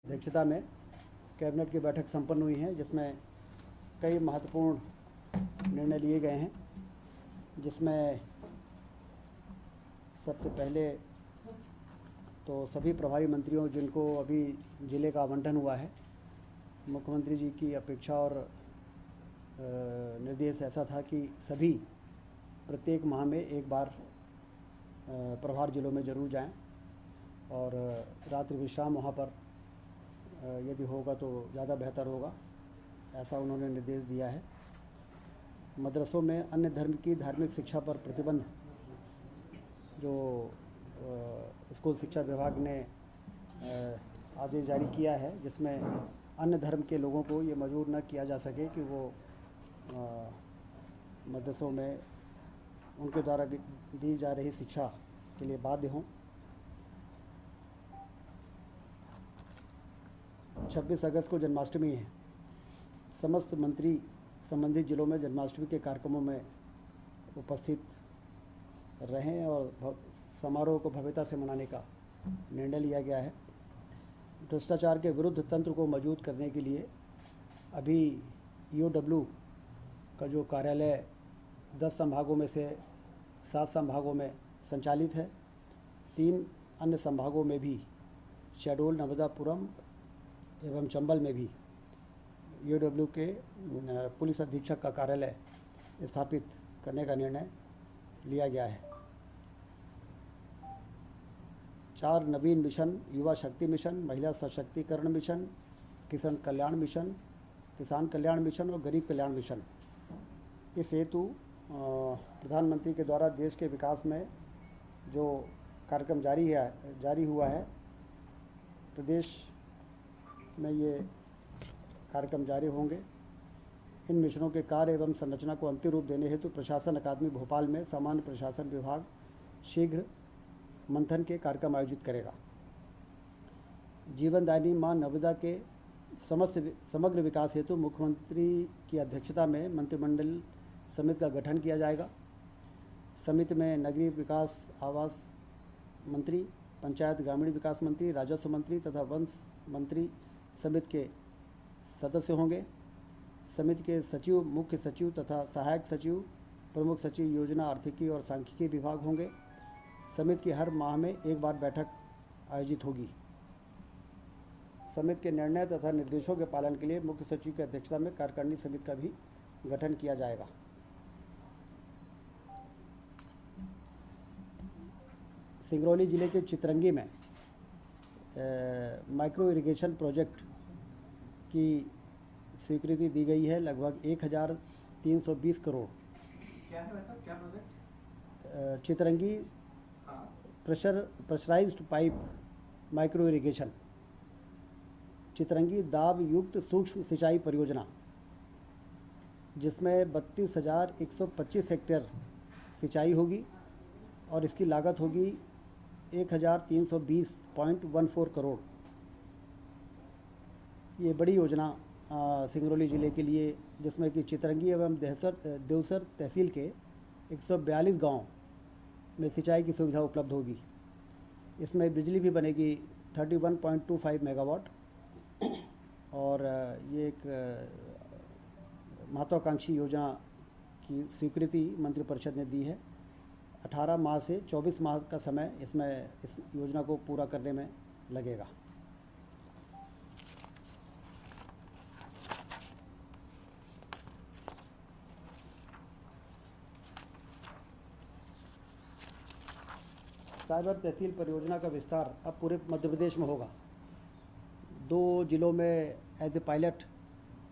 अध्यक्षता में कैबिनेट की बैठक संपन्न हुई है, जिसमें कई महत्वपूर्ण निर्णय लिए गए हैं, जिसमें सबसे पहले तो सभी प्रभारी मंत्रियों जिनको अभी ज़िले का आवंटन हुआ है, मुख्यमंत्री जी की अपेक्षा और निर्देश ऐसा था कि सभी प्रत्येक माह में एक बार प्रभार जिलों में ज़रूर जाएं और रात्रि विश्राम वहाँ पर यदि होगा तो ज़्यादा बेहतर होगा, ऐसा उन्होंने निर्देश दिया है। मदरसों में अन्य धर्म की धार्मिक शिक्षा पर प्रतिबंध जो स्कूल शिक्षा विभाग ने आदेश जारी किया है, जिसमें अन्य धर्म के लोगों को ये मजबूर न किया जा सके कि वो मदरसों में उनके द्वारा दी जा रही शिक्षा के लिए बाध्य हों। 26 अगस्त को जन्माष्टमी है। समस्त मंत्री संबंधित जिलों में जन्माष्टमी के कार्यक्रमों में उपस्थित रहें और समारोह को भव्यता से मनाने का निर्णय लिया गया है। भ्रष्टाचार के विरुद्ध तंत्र को मजबूत करने के लिए अभी ईओडब्ल्यू का जो कार्यालय 10 संभागों में से 7 संभागों में संचालित है, 3 अन्य संभागों में भी शहडोल, नर्मदापुरम एवं चंबल में भी ईओडब्ल्यू के पुलिस अधीक्षक का कार्यालय स्थापित करने का निर्णय लिया गया है। 4 नवीन मिशन, युवा शक्ति मिशन, महिला सशक्तिकरण मिशन, किसान कल्याण मिशन और गरीब कल्याण मिशन, इस हेतु प्रधानमंत्री के द्वारा देश के विकास में जो कार्यक्रम जारी हुआ है, प्रदेश में ये कार्यक्रम जारी होंगे। इन मिशनों के कार्य एवं संरचना को अंतिम रूप देने हेतु प्रशासन अकादमी भोपाल में सामान्य प्रशासन विभाग शीघ्र मंथन के कार्यक्रम आयोजित करेगा। जीवनदायिनी मां नर्मदा के समग्र विकास हेतु मुख्यमंत्री की अध्यक्षता में मंत्रिमंडल समिति का गठन किया जाएगा। समिति में नगरीय विकास आवास मंत्री, पंचायत ग्रामीण विकास मंत्री, राजस्व मंत्री तथा वन मंत्री समिति के सदस्य होंगे। समिति के सचिव, मुख्य सचिव तथा सहायक सचिव, प्रमुख सचिव योजना, आर्थिकी और सांख्यिकी विभाग होंगे। समिति की हर माह में एक बार बैठक आयोजित होगी। समिति के निर्णय तथा निर्देशों के पालन के लिए मुख्य सचिव की अध्यक्षता में कार्यकारिणी समिति का भी गठन किया जाएगा। सिंगरौली जिले के चितरंगी में माइक्रो इरिगेशन प्रोजेक्ट की स्वीकृति दी गई है, लगभग 1320 करोड़। क्या है वैसा, क्या project? Chitrangi pressurised pipe micro irrigation, Chitrangi दाब युक्त सूक्ष्म सिंचाई परियोजना, जिसमें 32,125 हेक्टेयर सिंचाई होगी और इसकी लागत होगी 1,320.14 करोड़। ये बड़ी योजना सिंगरौली ज़िले के लिए, जिसमें कि चितरंगी एवं देवसर तहसील के 142 गांव में सिंचाई की सुविधा उपलब्ध होगी। इसमें बिजली भी बनेगी 31.25 मेगावाट और ये एक महत्वाकांक्षी योजना की स्वीकृति मंत्रिपरिषद ने दी है। 18 माह से 24 माह का समय इसमें इस योजना को पूरा करने में लगेगा। साइबर तहसील परियोजना का विस्तार अब पूरे मध्य प्रदेश में होगा। 2 जिलों में एज ए पायलट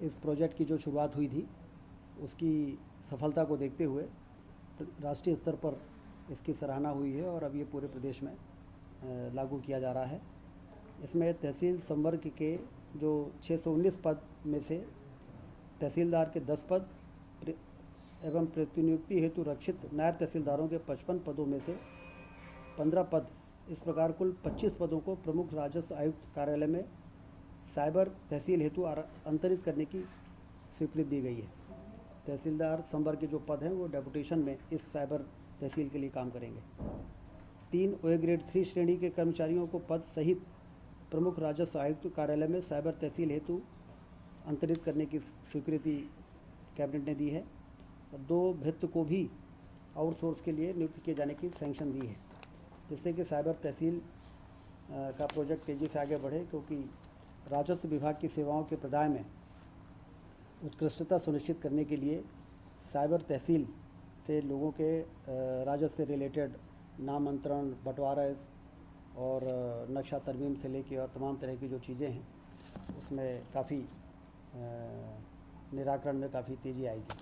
इस प्रोजेक्ट की जो शुरुआत हुई थी, उसकी सफलता को देखते हुए राष्ट्रीय स्तर पर इसकी सराहना हुई है और अब ये पूरे प्रदेश में लागू किया जा रहा है। इसमें तहसील संवर्ग के जो 619 पद में से तहसीलदार के 10 पद एवं प्रतिनियुक्ति हेतु रक्षित नायब तहसीलदारों के 55 पदों में से 15 पद, इस प्रकार कुल 25 पदों को प्रमुख राजस्व आयुक्त कार्यालय में साइबर तहसील हेतु अंतरित करने की स्वीकृति दी गई है। तहसीलदार संवर्ग के जो पद हैं वो डेपुटेशन में इस साइबर तहसील के लिए काम करेंगे। 3 OA ग्रेड 3 श्रेणी के कर्मचारियों को पद सहित प्रमुख राजस्व आयुक्त कार्यालय में साइबर तहसील हेतु अंतरित करने की स्वीकृति कैबिनेट ने दी है और 2 भृत्य को भी आउटसोर्स के लिए नियुक्त किए जाने की सैंक्शन दी है, जिससे कि साइबर तहसील का प्रोजेक्ट तेज़ी से आगे बढ़े, क्योंकि राजस्व विभाग की सेवाओं के प्रदाय में उत्कृष्टता सुनिश्चित करने के लिए साइबर तहसील से लोगों के राजस्व से रिलेटेड नामांतरण, बंटवारा और नक्शा तरमीम से लेके और तमाम तरह की जो चीज़ें हैं उसमें काफ़ी निराकरण में काफ़ी तेज़ी आएगी।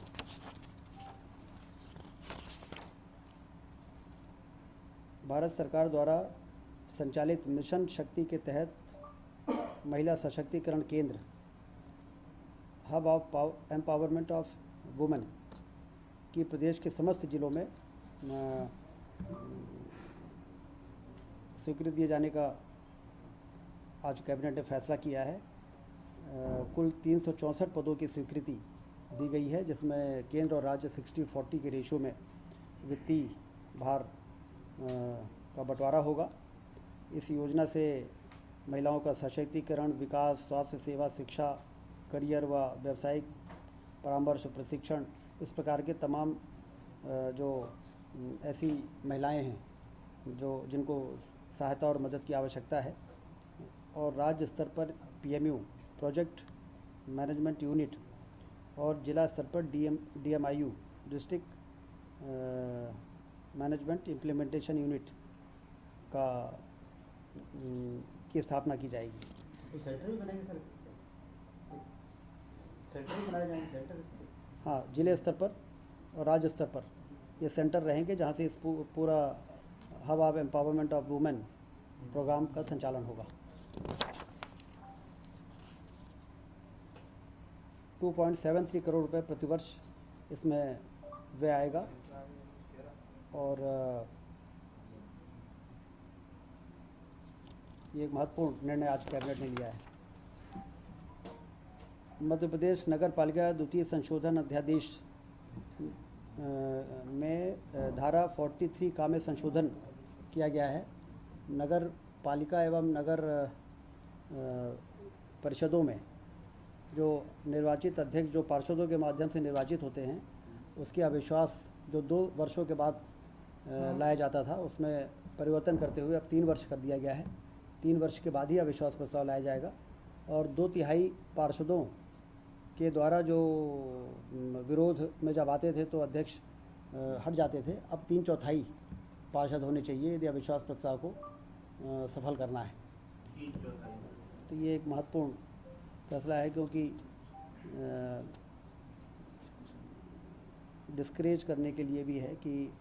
भारत सरकार द्वारा संचालित मिशन शक्ति के तहत महिला सशक्तिकरण केंद्र hub of empowerment of women की प्रदेश के समस्त जिलों में स्वीकृति दिए जाने का आज कैबिनेट ने फैसला किया है। कुल 364 पदों की स्वीकृति दी गई है, जिसमें केंद्र और राज्य 60-40 के रेशो में वित्तीय भार का बंटवारा होगा। इस योजना से महिलाओं का सशक्तिकरण, विकास, स्वास्थ्य सेवा, शिक्षा, करियर व व्यावसायिक परामर्श, प्रशिक्षण, इस प्रकार के तमाम जो ऐसी महिलाएं हैं जिनको सहायता और मदद की आवश्यकता है, और राज्य स्तर पर PMU प्रोजेक्ट मैनेजमेंट यूनिट और जिला स्तर पर DMIU district management implementation unit की स्थापना की जाएगी। तो सेंटर भी बनेंगे सर इसके? सेंटर भी बनाए जाएंगे सेंटर इसके? हाँ, जिले स्तर पर और राज्य स्तर पर ये सेंटर रहेंगे, जहाँ से इस पूरा hub of empowerment of women programme का संचालन होगा। 2.73 करोड़ रुपए प्रतिवर्ष इसमें व्यय आएगा और ये एक महत्वपूर्ण निर्णय आज कैबिनेट ने लिया है। मध्य प्रदेश नगर पालिका द्वितीय संशोधन अध्यादेश में धारा 43 का में संशोधन किया गया है। नगर पालिका एवं नगर परिषदों में जो निर्वाचित अध्यक्ष जो पार्षदों के माध्यम से निर्वाचित होते हैं, उसकी अविश्वास जो 2 वर्षों के बाद लाया जाता था, उसमें परिवर्तन करते हुए अब 3 वर्ष कर दिया गया है। 3 वर्ष के बाद ही अविश्वास प्रस्ताव लाया जाएगा और 2/3 पार्षदों के द्वारा जो विरोध में जब आते थे तो अध्यक्ष हट जाते थे। अब 3/4 पार्षद होने चाहिए यदि अविश्वास प्रस्ताव को सफल करना है। तो ये एक महत्वपूर्ण फैसला है, क्योंकि डिस्करेज करने के लिए भी है कि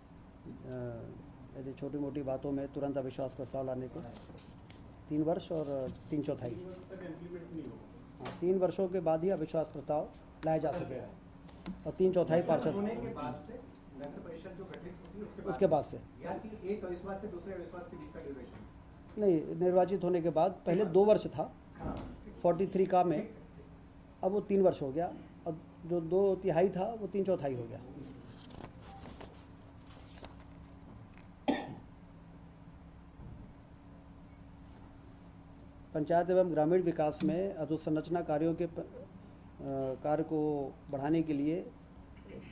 यदि छोटी मोटी बातों में तुरंत अविश्वास प्रस्ताव लाने को 3 वर्ष और 3/4 हाँ, 3 वर्षों के बाद ही अविश्वास प्रस्ताव लाया जा सकेगा और 3/4 पार्षद होने के बाद से नगर परिषद जो गठित होती है उसके बाद से, या कि एक अविश्वास से दूसरे अविश्वास के बीच का ड्यूरेशन नहीं, निर्वाचित होने के बाद पहले 2 वर्ष था 43 का में, अब वो 3 वर्ष हो गया और जो 2/3 था वो 3/4 हो गया। पंचायत एवं ग्रामीण विकास में अधोसंरचना कार्यों के कार्य को बढ़ाने के लिए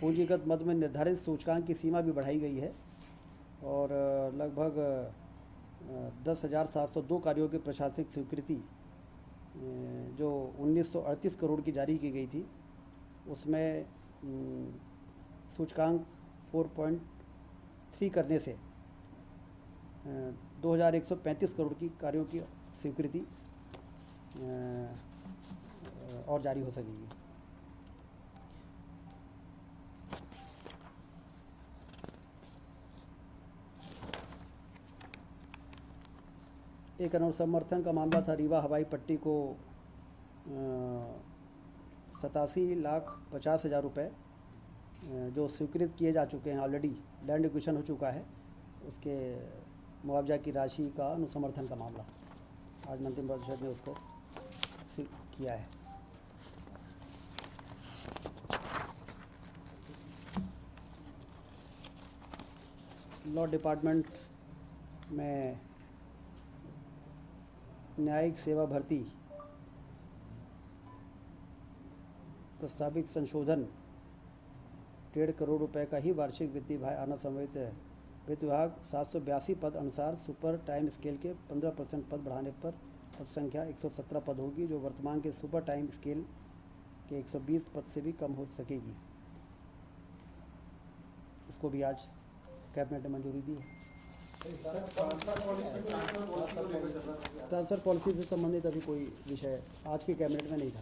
पूंजीगत मद में निर्धारित सूचकांक की सीमा भी बढ़ाई गई है और लगभग 10,702 कार्यों की प्रशासनिक स्वीकृति जो 1938 करोड़ की जारी की गई थी, उसमें सूचकांक 4.3 करने से 2,135 करोड़ की कार्यों की स्वीकृति और जारी हो सकेगी। एक अनुसमर्थन का मामला था रीवा हवाई पट्टी को 87,50,000 रुपये जो स्वीकृत किए जा चुके हैं, ऑलरेडी लैंड एक्विजिशन हो चुका है, उसके मुआवजा की राशि का अनुसमर्थन का मामला आज मंत्रिपरिषद ने उसको किया है। लॉ डिपार्टमेंट में न्यायिक सेवा भर्ती प्रस्तावित संशोधन 1.5 करोड़ रुपए का ही वार्षिक वित्तीय व्यय आना संभवित है। वित्त विभाग 782 पद अनुसार सुपर टाइम स्केल के 15% पद बढ़ाने पर पद संख्या 117 पद होगी, जो वर्तमान के सुपर टाइम स्केल के 120 पद से भी कम हो सकेगी। इसको भी आज कैबिनेट ने मंजूरी दी है। ट्रांसफ़र पॉलिसी से संबंधित अभी कोई विषय आज के कैबिनेट में नहीं था।